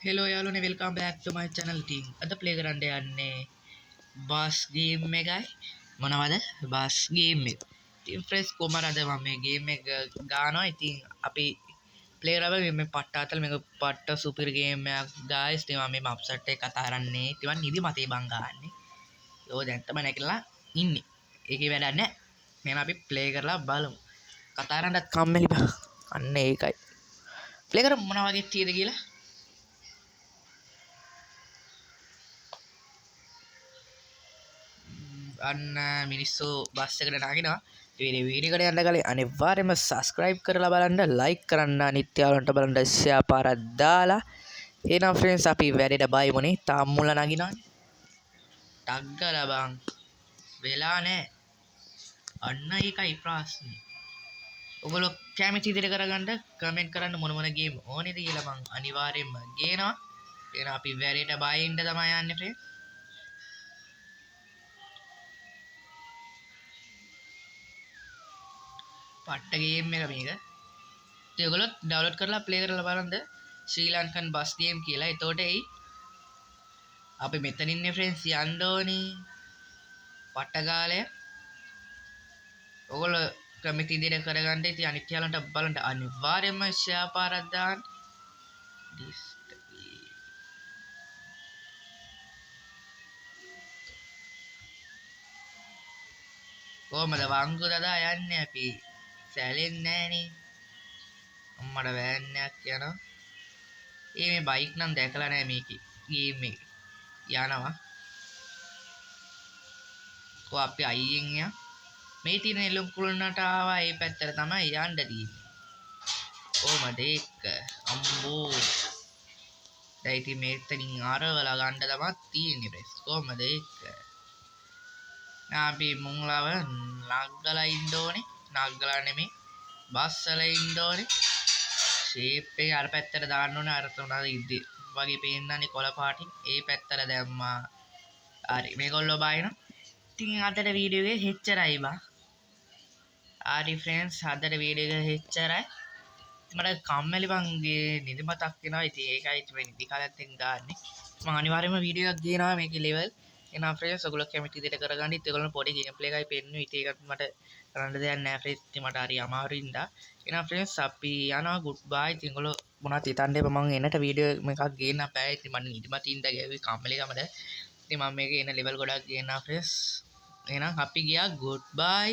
Hello යාළුවනේ welcome back ටු මයි channel team. අද ප්ලේ කරන්න යන්නේ බස් ගේම් එකයි. මොනවද? බස් ගේම් එක. ඉතින් ෆ්‍රෙන්ඩ්ස් කොහමද අද මම මේ ගේම් එක ගන්නවා. ඉතින් අපි ප්ලේ කරලා මේ පට්ට අතල මේක පට්ට සුපිරි ගේම් එකක් guys. ඉතින් මම මේ මප්සට් එක කතා කරන්නේ. ඉතින් මම නිදි මතේ බං ගන්නනේ. යෝ දැන් තමයි නැගලා ඉන්නේ. ඒකේ වැඩක් නැහැ. මෙන්න අපි ප්ලේ කරලා බලමු. කතා කරන්නත් කම්මැලි බං. අන්න ඒකයි. ප්ලේ කරමු මොනවා වගේ තියෙද කියලා. අන්න මිනිස්සු බස් එකට නාගෙනවා. ඉතින් වීඩියෝ එකට යන්න කලින් අනිවාර්යයෙන්ම subscribe කරලා බලන්න, like කරන්න, අනිත් යාළුවන්ට බලන්න share පාරක් දාලා. එහෙනම් friends අපි වැඩේට බයිමුනේ. තාම මුල නගිනවනේ. ටක් ගාලා බං. වෙලා නැහැ. අන්න ඒකයි ප්‍රශ්නේ. ඔයගොල්ලෝ කැමති විදිහට කරගන්න කමෙන්ට් කරන්න මොන ගේම් ඕනේද කියලා මං අනිවාර්යයෙන්ම ගේනවා. එහෙනම් අපි වැඩේට බයින්න තමයි යන්නේ friends. පට්ට ගේම් එක මේක. ඉතින් ඔයගොල්ලෝ ඩවුන්ලෝඩ් කරලා ප්ලේ කරලා බලන්න ශ්‍රී ලංකන් බස් ගේම් කියලා. එතකොට එයි අපි මෙතන ඉන්නේ ෆ්‍රෙන්ඩ්ස් යන්න ඕනේ. පට්ට කාලය. ඔයගොල්ලෝ කැමති විදිහට කරගන්න. ඉතින් අනිත් යාළුවන්ට බලන්න අනිවාර්යයෙන්ම ෂෙයා පාරක් දාන්න. කොහමද වංගු දදා යන්නේ අපි සැලෙන්නේ නැහනේ. අම්මට වෑන් එකක් යනවා. මේ බයික් නම් දැකලා නැහැ මේකේ ගේම් එක. යනවා. කො අපි අයියෙන් යා. මේ තියෙන එළුම් කුළුණට ආවා ඒ පැත්තට තමයි යන්න තියෙන්නේ. කොහමද ඒක? අම්බෝ. දැන් ඉතින් මේතනින් ආරවලා ගන්න තමයි තියෙන්නේ බ්‍රෙස්. කොහමද ඒක? අපි මුංලව නග්ගලා ඉන්න ඕනේ. නග්ගලා නෙමෙයි. බස්සලා ඉන්න ඕනේ. ෂේප් එක අර පැත්තට දාන්න ඕනේ. අර තුනද ඉද්දි වගේ පේන්නනේ කොළ පාටින්. ඒ පැත්තට දැම්මා. හරි මේගොල්ලෝ බයිනවා. ඉතින් අදට වීඩියෝ එක හෙච්චරයි බා. හරි ෆ්‍රෙන්ඩ්ස් අදට වීඩියෝ එක හෙච්චරයි. මට කම්මැලි බංගේ නිදිමතක් එනවා. ඉතින් ඒකයි මේ නිදි කාලෙත් ගන්නෙ. මම අනිවාර්යයෙන්ම වීඩියෝ එකක් ගේනවා මේකේ ලෙවල්. එහෙනම් ෆ්‍රෙන්ඩ්ස් ඔයගොල්ලෝ කැමති විදිහට කරගන්න. ඉතින් ඔයගොල්ලෝ පොඩි ගේම් ප්ලේ එකයි පෙන්නුවේ. ඉතින් ඒකට මට කරන්න දෙයක් නැහැ ෆ්‍රෙන්ඩ්ස්. ඉතින් මට හරි අමාරුයි ඉඳා. එහෙනම් ෆ්‍රෙන්ඩ්ස් අපි යනවා ගුඩ් බයි. ඉතින් ඔයගොල්ලෝ මොනවද හිතන්නේ මම එනට වීඩියෝ එකක් ගේන්න බෑ. ඉතින් මට නිදිමතින් ඉඳ ගියා කම්මැලිකමද. ඉතින් මම මේකේ එන ලෙවල් ගොඩක් ගේනවා ෆ්‍රෙන්ඩ්ස්. එහෙනම් අපි ගියා ගුඩ් බයි.